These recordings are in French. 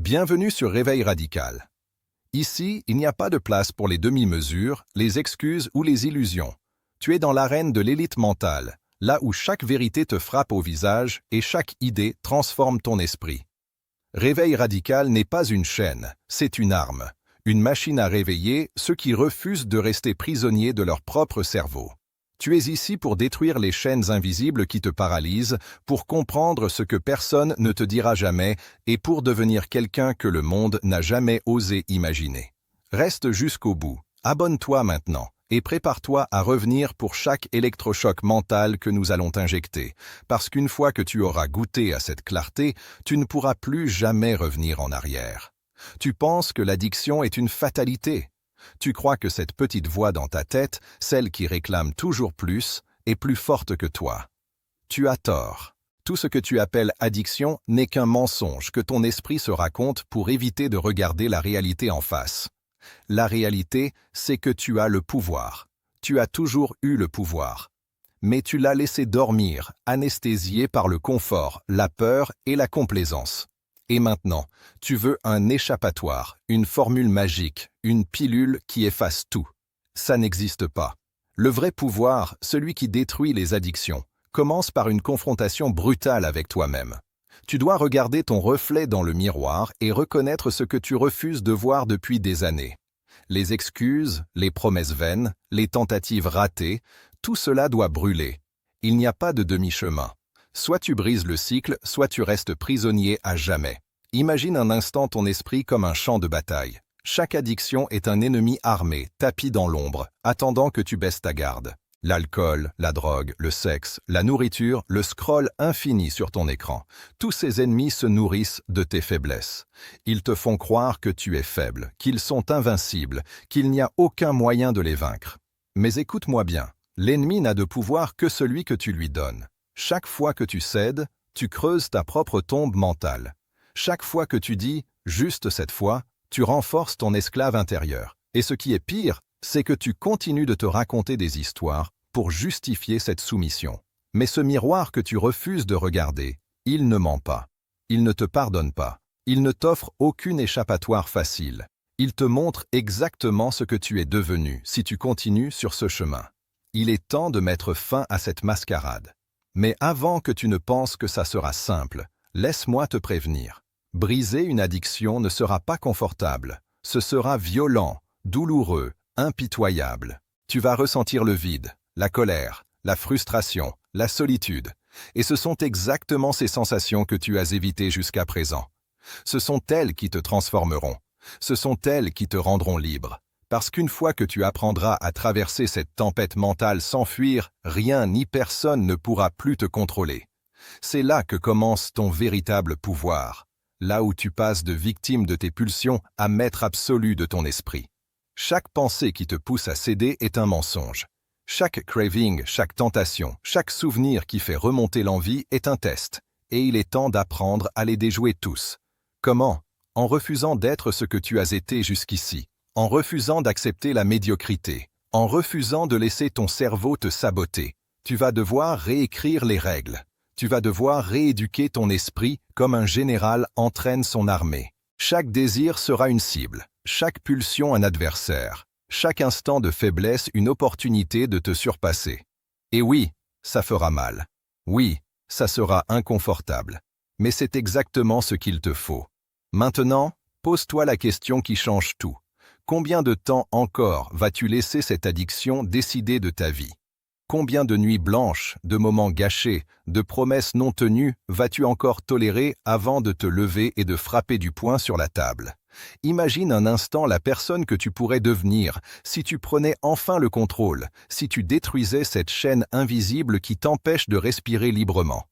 Bienvenue sur Réveil Radical. Ici, il n'y a pas de place pour les demi-mesures, les excuses ou les illusions. Tu es dans l'arène de l'élite mentale, là où chaque vérité te frappe au visage et chaque idée transforme ton esprit. Réveil Radical n'est pas une chaîne, c'est une arme, une machine à réveiller ceux qui refusent de rester prisonniers de leur propre cerveau. Tu es ici pour détruire les chaînes invisibles qui te paralysent, pour comprendre ce que personne ne te dira jamais et pour devenir quelqu'un que le monde n'a jamais osé imaginer. Reste jusqu'au bout, abonne-toi maintenant et prépare-toi à revenir pour chaque électrochoc mental que nous allons t'injecter, parce qu'une fois que tu auras goûté à cette clarté, tu ne pourras plus jamais revenir en arrière. Tu penses que l'addiction est une fatalité. Tu crois que cette petite voix dans ta tête, celle qui réclame toujours plus, est plus forte que toi. Tu as tort. Tout ce que tu appelles addiction n'est qu'un mensonge que ton esprit se raconte pour éviter de regarder la réalité en face. La réalité, c'est que tu as le pouvoir. Tu as toujours eu le pouvoir. Mais tu l'as laissé dormir, anesthésié par le confort, la peur et la complaisance. Et maintenant, tu veux un échappatoire, une formule magique, une pilule qui efface tout. Ça n'existe pas. Le vrai pouvoir, celui qui détruit les addictions, commence par une confrontation brutale avec toi-même. Tu dois regarder ton reflet dans le miroir et reconnaître ce que tu refuses de voir depuis des années. Les excuses, les promesses vaines, les tentatives ratées, tout cela doit brûler. Il n'y a pas de demi-chemin. Soit tu brises le cycle, soit tu restes prisonnier à jamais. Imagine un instant ton esprit comme un champ de bataille. Chaque addiction est un ennemi armé, tapi dans l'ombre, attendant que tu baisses ta garde. L'alcool, la drogue, le sexe, la nourriture, le scroll infini sur ton écran. Tous ces ennemis se nourrissent de tes faiblesses. Ils te font croire que tu es faible, qu'ils sont invincibles, qu'il n'y a aucun moyen de les vaincre. Mais écoute-moi bien, l'ennemi n'a de pouvoir que celui que tu lui donnes. Chaque fois que tu cèdes, tu creuses ta propre tombe mentale. Chaque fois que tu dis « juste cette fois », tu renforces ton esclave intérieur. Et ce qui est pire, c'est que tu continues de te raconter des histoires pour justifier cette soumission. Mais ce miroir que tu refuses de regarder, il ne ment pas. Il ne te pardonne pas. Il ne t'offre aucune échappatoire facile. Il te montre exactement ce que tu es devenu si tu continues sur ce chemin. Il est temps de mettre fin à cette mascarade. Mais avant que tu ne penses que ça sera simple, laisse-moi te prévenir. Briser une addiction ne sera pas confortable. Ce sera violent, douloureux, impitoyable. Tu vas ressentir le vide, la colère, la frustration, la solitude. Et ce sont exactement ces sensations que tu as évitées jusqu'à présent. Ce sont elles qui te transformeront. Ce sont elles qui te rendront libre. Parce qu'une fois que tu apprendras à traverser cette tempête mentale sans fuir, rien ni personne ne pourra plus te contrôler. C'est là que commence ton véritable pouvoir, là où tu passes de victime de tes pulsions à maître absolu de ton esprit. Chaque pensée qui te pousse à céder est un mensonge. Chaque craving, chaque tentation, chaque souvenir qui fait remonter l'envie est un test, et il est temps d'apprendre à les déjouer tous. Comment? En refusant d'être ce que tu as été jusqu'ici. En refusant d'accepter la médiocrité, en refusant de laisser ton cerveau te saboter, tu vas devoir réécrire les règles. Tu vas devoir rééduquer ton esprit comme un général entraîne son armée. Chaque désir sera une cible, chaque pulsion un adversaire, chaque instant de faiblesse une opportunité de te surpasser. Et oui, ça fera mal. Oui, ça sera inconfortable. Mais c'est exactement ce qu'il te faut. Maintenant, pose-toi la question qui change tout. Combien de temps encore vas-tu laisser cette addiction décider de ta vie? Combien de nuits blanches, de moments gâchés, de promesses non tenues vas-tu encore tolérer avant de te lever et de frapper du poing sur la table? Imagine un instant la personne que tu pourrais devenir si tu prenais enfin le contrôle, si tu détruisais cette chaîne invisible qui t'empêche de respirer librement.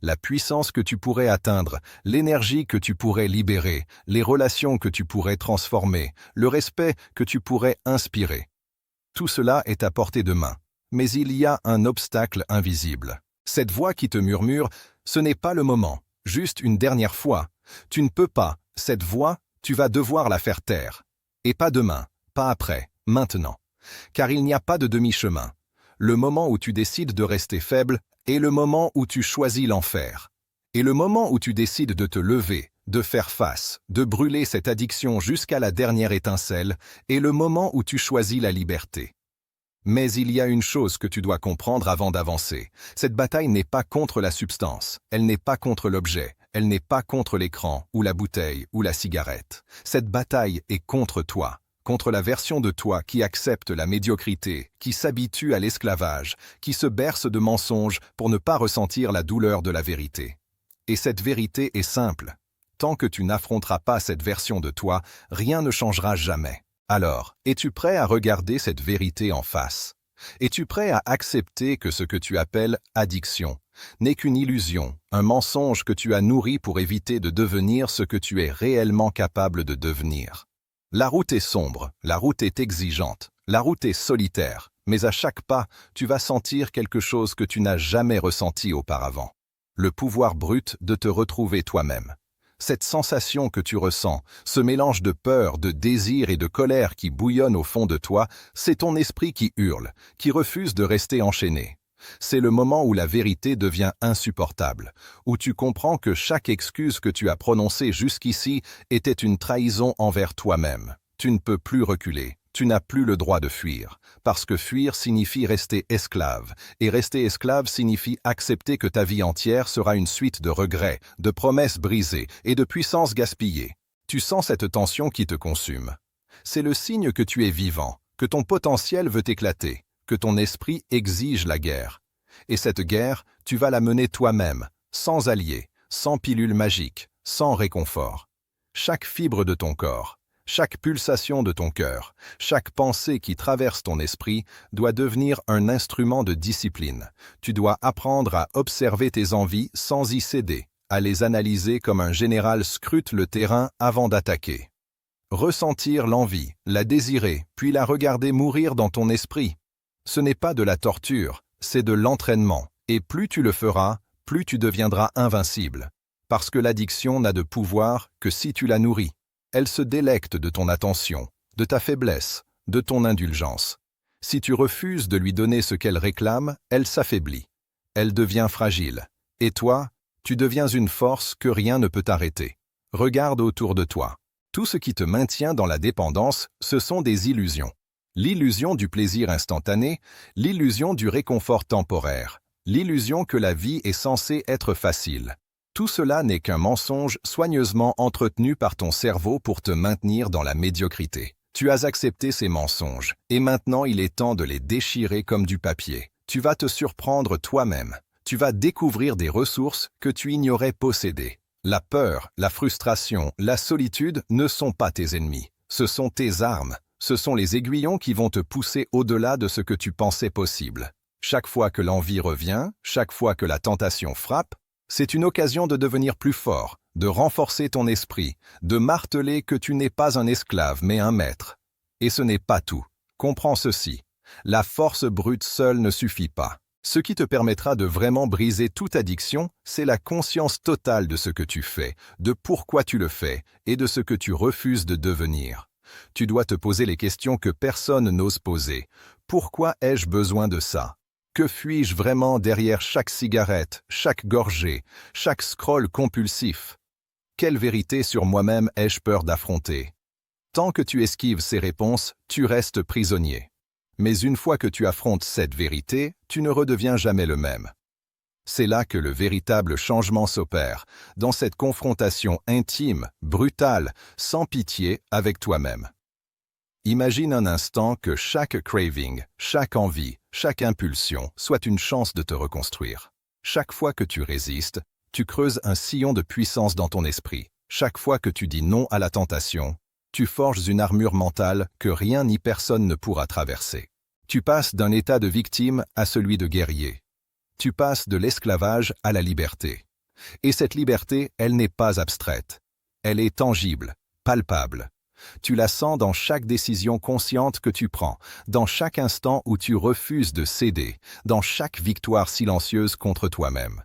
La puissance que tu pourrais atteindre, l'énergie que tu pourrais libérer, les relations que tu pourrais transformer, le respect que tu pourrais inspirer. Tout cela est à portée de main. Mais il y a un obstacle invisible. Cette voix qui te murmure, ce n'est pas le moment, juste une dernière fois. Tu ne peux pas, cette voix, tu vas devoir la faire taire. Et pas demain, pas après, maintenant. Car il n'y a pas de demi-chemin. Le moment où tu décides de rester faible est le moment où tu choisis l'enfer. Et le moment où tu décides de te lever, de faire face, de brûler cette addiction jusqu'à la dernière étincelle, est le moment où tu choisis la liberté. Mais il y a une chose que tu dois comprendre avant d'avancer. Cette bataille n'est pas contre la substance, elle n'est pas contre l'objet, elle n'est pas contre l'écran, ou la bouteille, ou la cigarette. Cette bataille est contre toi. Contre la version de toi qui accepte la médiocrité, qui s'habitue à l'esclavage, qui se berce de mensonges pour ne pas ressentir la douleur de la vérité. Et cette vérité est simple. Tant que tu n'affronteras pas cette version de toi, rien ne changera jamais. Alors, es-tu prêt à regarder cette vérité en face? Es-tu prêt à accepter que ce que tu appelles addiction n'est qu'une illusion, un mensonge que tu as nourri pour éviter de devenir ce que tu es réellement capable de devenir? La route est sombre, la route est exigeante, la route est solitaire, mais à chaque pas, tu vas sentir quelque chose que tu n'as jamais ressenti auparavant. Le pouvoir brut de te retrouver toi-même. Cette sensation que tu ressens, ce mélange de peur, de désir et de colère qui bouillonne au fond de toi, c'est ton esprit qui hurle, qui refuse de rester enchaîné. C'est le moment où la vérité devient insupportable, où tu comprends que chaque excuse que tu as prononcée jusqu'ici était une trahison envers toi-même. Tu ne peux plus reculer, tu n'as plus le droit de fuir, parce que fuir signifie rester esclave, et rester esclave signifie accepter que ta vie entière sera une suite de regrets, de promesses brisées et de puissances gaspillées. Tu sens cette tension qui te consume. C'est le signe que tu es vivant, que ton potentiel veut éclater, que ton esprit exige la guerre. Et cette guerre, tu vas la mener toi-même, sans alliés, sans pilule magique, sans réconfort. Chaque fibre de ton corps, chaque pulsation de ton cœur, chaque pensée qui traverse ton esprit doit devenir un instrument de discipline. Tu dois apprendre à observer tes envies sans y céder, à les analyser comme un général scrute le terrain avant d'attaquer. Ressentir l'envie, la désirer, puis la regarder mourir dans ton esprit. Ce n'est pas de la torture, c'est de l'entraînement, et plus tu le feras, plus tu deviendras invincible. Parce que l'addiction n'a de pouvoir que si tu la nourris. Elle se délecte de ton attention, de ta faiblesse, de ton indulgence. Si tu refuses de lui donner ce qu'elle réclame, elle s'affaiblit. Elle devient fragile. Et toi, tu deviens une force que rien ne peut arrêter. Regarde autour de toi. Tout ce qui te maintient dans la dépendance, ce sont des illusions. L'illusion du plaisir instantané, l'illusion du réconfort temporaire, l'illusion que la vie est censée être facile. Tout cela n'est qu'un mensonge soigneusement entretenu par ton cerveau pour te maintenir dans la médiocrité. Tu as accepté ces mensonges, et maintenant il est temps de les déchirer comme du papier. Tu vas te surprendre toi-même. Tu vas découvrir des ressources que tu ignorais posséder. La peur, la frustration, la solitude ne sont pas tes ennemis. Ce sont tes armes. Ce sont les aiguillons qui vont te pousser au-delà de ce que tu pensais possible. Chaque fois que l'envie revient, chaque fois que la tentation frappe, c'est une occasion de devenir plus fort, de renforcer ton esprit, de marteler que tu n'es pas un esclave mais un maître. Et ce n'est pas tout. Comprends ceci. La force brute seule ne suffit pas. Ce qui te permettra de vraiment briser toute addiction, c'est la conscience totale de ce que tu fais, de pourquoi tu le fais et de ce que tu refuses de devenir. Tu dois te poser les questions que personne n'ose poser. Pourquoi ai-je besoin de ça? Que fuis-je vraiment derrière chaque cigarette, chaque gorgée, chaque scroll compulsif? Quelle vérité sur moi-même ai-je peur d'affronter? Tant que tu esquives ces réponses, tu restes prisonnier. Mais une fois que tu affrontes cette vérité, tu ne redeviens jamais le même. C'est là que le véritable changement s'opère, dans cette confrontation intime, brutale, sans pitié avec toi-même. Imagine un instant que chaque craving, chaque envie, chaque impulsion soit une chance de te reconstruire. Chaque fois que tu résistes, tu creuses un sillon de puissance dans ton esprit. Chaque fois que tu dis non à la tentation, tu forges une armure mentale que rien ni personne ne pourra traverser. Tu passes d'un état de victime à celui de guerrier. Tu passes de l'esclavage à la liberté. Et cette liberté, elle n'est pas abstraite. Elle est tangible, palpable. Tu la sens dans chaque décision consciente que tu prends, dans chaque instant où tu refuses de céder, dans chaque victoire silencieuse contre toi-même.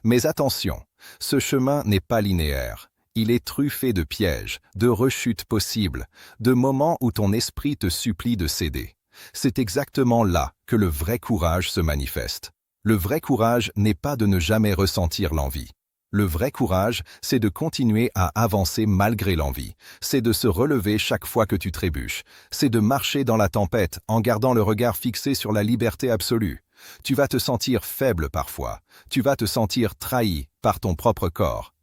Mais attention, ce chemin n'est pas linéaire. Il est truffé de pièges, de rechutes possibles, de moments où ton esprit te supplie de céder. C'est exactement là que le vrai courage se manifeste. Le vrai courage n'est pas de ne jamais ressentir l'envie. Le vrai courage, c'est de continuer à avancer malgré l'envie. C'est de se relever chaque fois que tu trébuches. C'est de marcher dans la tempête en gardant le regard fixé sur la liberté absolue. Tu vas te sentir faible parfois. Tu vas te sentir trahi par ton propre corps.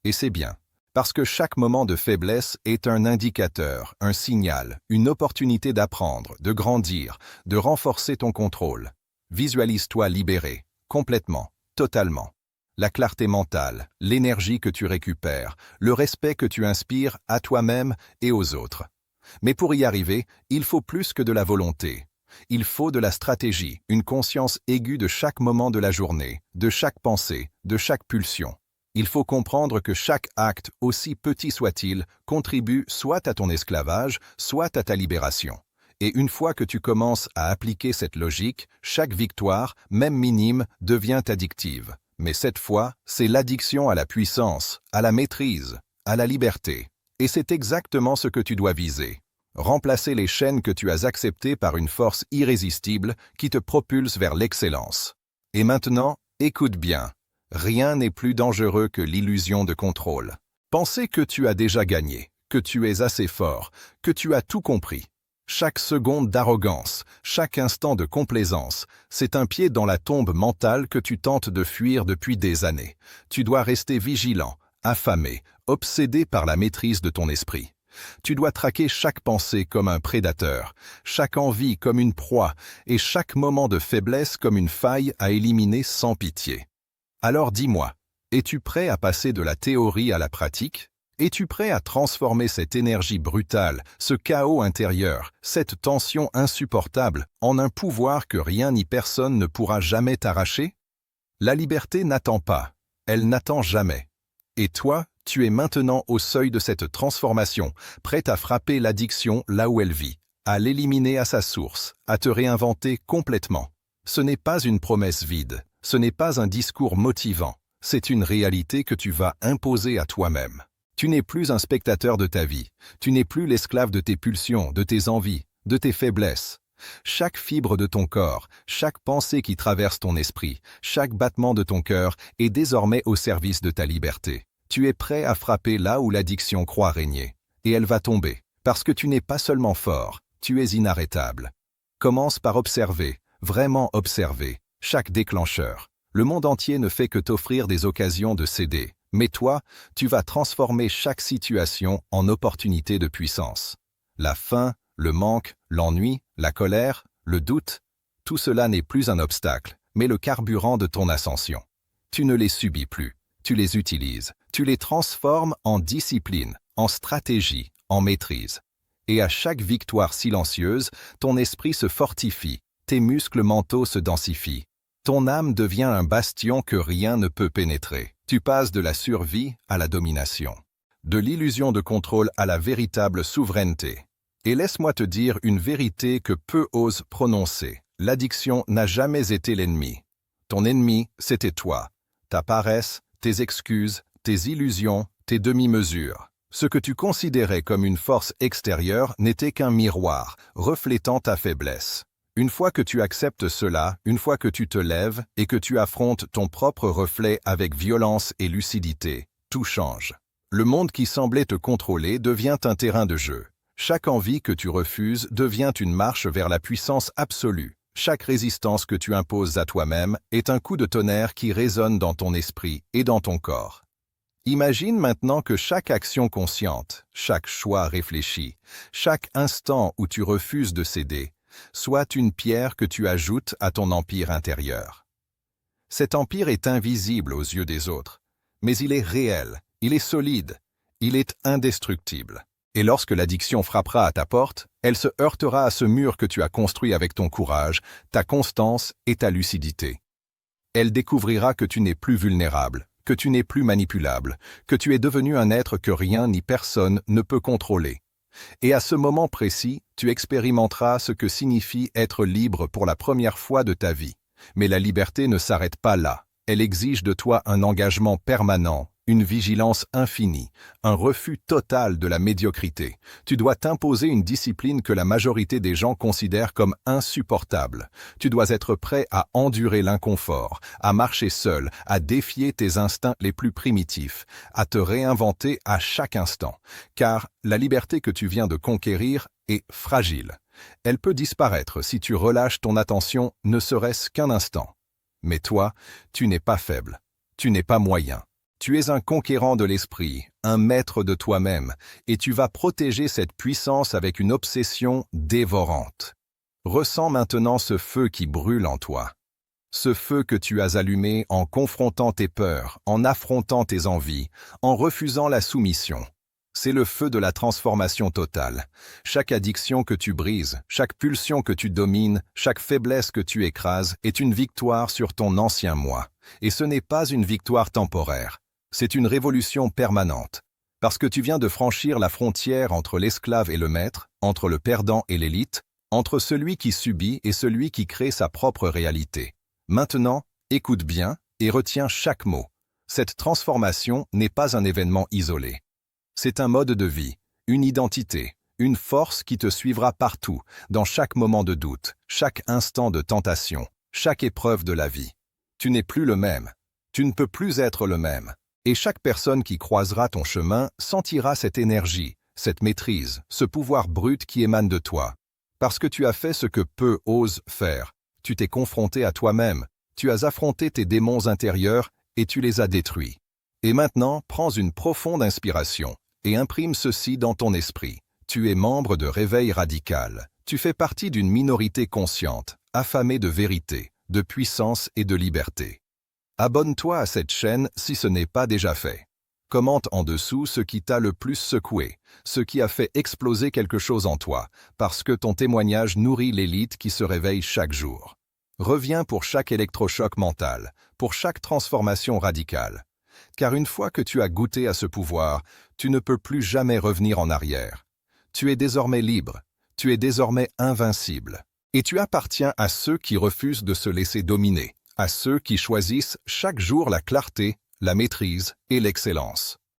Et c'est bien. Parce que chaque moment de faiblesse est un indicateur, un signal, une opportunité d'apprendre, de grandir, de renforcer ton contrôle. Visualise-toi libéré, complètement, totalement. La clarté mentale, l'énergie que tu récupères, le respect que tu inspires à toi-même et aux autres. Mais pour y arriver, il faut plus que de la volonté. Il faut de la stratégie, une conscience aiguë de chaque moment de la journée, de chaque pensée, de chaque pulsion. Il faut comprendre que chaque acte, aussi petit soit-il, contribue soit à ton esclavage, soit à ta libération. Et une fois que tu commences à appliquer cette logique, chaque victoire, même minime, devient addictive. Mais cette fois, c'est l'addiction à la puissance, à la maîtrise, à la liberté. Et c'est exactement ce que tu dois viser. Remplacer les chaînes que tu as acceptées par une force irrésistible qui te propulse vers l'excellence. Et maintenant, écoute bien. Rien n'est plus dangereux que l'illusion de contrôle. Penser que tu as déjà gagné, que tu es assez fort, que tu as tout compris. Chaque seconde d'arrogance, chaque instant de complaisance, c'est un pied dans la tombe mentale que tu tentes de fuir depuis des années. Tu dois rester vigilant, affamé, obsédé par la maîtrise de ton esprit. Tu dois traquer chaque pensée comme un prédateur, chaque envie comme une proie, et chaque moment de faiblesse comme une faille à éliminer sans pitié. Alors dis-moi, es-tu prêt à passer de la théorie à la pratique ? Es-tu prêt à transformer cette énergie brutale, ce chaos intérieur, cette tension insupportable, en un pouvoir que rien ni personne ne pourra jamais t'arracher ? La liberté n'attend pas, elle n'attend jamais. Et toi, tu es maintenant au seuil de cette transformation, prêt à frapper l'addiction là où elle vit, à l'éliminer à sa source, à te réinventer complètement. Ce n'est pas une promesse vide, ce n'est pas un discours motivant, c'est une réalité que tu vas imposer à toi-même. Tu n'es plus un spectateur de ta vie, tu n'es plus l'esclave de tes pulsions, de tes envies, de tes faiblesses. Chaque fibre de ton corps, chaque pensée qui traverse ton esprit, chaque battement de ton cœur est désormais au service de ta liberté. Tu es prêt à frapper là où l'addiction croit régner. Et elle va tomber, parce que tu n'es pas seulement fort, tu es inarrêtable. Commence par observer, vraiment observer, chaque déclencheur. Le monde entier ne fait que t'offrir des occasions de céder. Mais toi, tu vas transformer chaque situation en opportunité de puissance. La faim, le manque, l'ennui, la colère, le doute, tout cela n'est plus un obstacle, mais le carburant de ton ascension. Tu ne les subis plus, tu les utilises, tu les transformes en discipline, en stratégie, en maîtrise. Et à chaque victoire silencieuse, ton esprit se fortifie, tes muscles mentaux se densifient. Ton âme devient un bastion que rien ne peut pénétrer. Tu passes de la survie à la domination, de l'illusion de contrôle à la véritable souveraineté. Et laisse-moi te dire une vérité que peu osent prononcer. L'addiction n'a jamais été l'ennemi. Ton ennemi, c'était toi. Ta paresse, tes excuses, tes illusions, tes demi-mesures. Ce que tu considérais comme une force extérieure n'était qu'un miroir, reflétant ta faiblesse. Une fois que tu acceptes cela, une fois que tu te lèves et que tu affrontes ton propre reflet avec violence et lucidité, tout change. Le monde qui semblait te contrôler devient un terrain de jeu. Chaque envie que tu refuses devient une marche vers la puissance absolue. Chaque résistance que tu imposes à toi-même est un coup de tonnerre qui résonne dans ton esprit et dans ton corps. Imagine maintenant que chaque action consciente, chaque choix réfléchi, chaque instant où tu refuses de céder, soit une pierre que tu ajoutes à ton empire intérieur. Cet empire est invisible aux yeux des autres, mais il est réel, il est solide, il est indestructible. Et lorsque l'addiction frappera à ta porte, elle se heurtera à ce mur que tu as construit avec ton courage, ta constance et ta lucidité. Elle découvrira que tu n'es plus vulnérable, que tu n'es plus manipulable, que tu es devenu un être que rien ni personne ne peut contrôler. Et à ce moment précis, tu expérimenteras ce que signifie être libre pour la première fois de ta vie. Mais la liberté ne s'arrête pas là. Elle exige de toi un engagement permanent, Une vigilance infinie, un refus total de la médiocrité. Tu dois t'imposer une discipline que la majorité des gens considèrent comme insupportable. Tu dois être prêt à endurer l'inconfort, à marcher seul, à défier tes instincts les plus primitifs, à te réinventer à chaque instant. Car la liberté que tu viens de conquérir est fragile. Elle peut disparaître si tu relâches ton attention ne serait-ce qu'un instant. Mais toi, tu n'es pas faible, tu n'es pas moyen. Tu es un conquérant de l'esprit, un maître de toi-même, et tu vas protéger cette puissance avec une obsession dévorante. Ressens maintenant ce feu qui brûle en toi. Ce feu que tu as allumé en confrontant tes peurs, en affrontant tes envies, en refusant la soumission. C'est le feu de la transformation totale. Chaque addiction que tu brises, chaque pulsion que tu domines, chaque faiblesse que tu écrases est une victoire sur ton ancien moi. Et ce n'est pas une victoire temporaire. C'est une révolution permanente. Parce que tu viens de franchir la frontière entre l'esclave et le maître, entre le perdant et l'élite, entre celui qui subit et celui qui crée sa propre réalité. Maintenant, écoute bien et retiens chaque mot. Cette transformation n'est pas un événement isolé. C'est un mode de vie, une identité, une force qui te suivra partout, dans chaque moment de doute, chaque instant de tentation, chaque épreuve de la vie. Tu n'es plus le même. Tu ne peux plus être le même. Et chaque personne qui croisera ton chemin sentira cette énergie, cette maîtrise, ce pouvoir brut qui émane de toi. Parce que tu as fait ce que peu osent faire. Tu t'es confronté à toi-même, tu as affronté tes démons intérieurs et tu les as détruits. Et maintenant, prends une profonde inspiration et imprime ceci dans ton esprit. Tu es membre de Réveil Radical. Tu fais partie d'une minorité consciente, affamée de vérité, de puissance et de liberté. Abonne-toi à cette chaîne si ce n'est pas déjà fait. Commente en dessous ce qui t'a le plus secoué, ce qui a fait exploser quelque chose en toi, parce que ton témoignage nourrit l'élite qui se réveille chaque jour. Reviens pour chaque électrochoc mental, pour chaque transformation radicale. Car une fois que tu as goûté à ce pouvoir, tu ne peux plus jamais revenir en arrière. Tu es désormais libre, tu es désormais invincible. Et tu appartiens à ceux qui refusent de se laisser dominer, à ceux qui choisissent chaque jour la clarté, la maîtrise et l'excellence.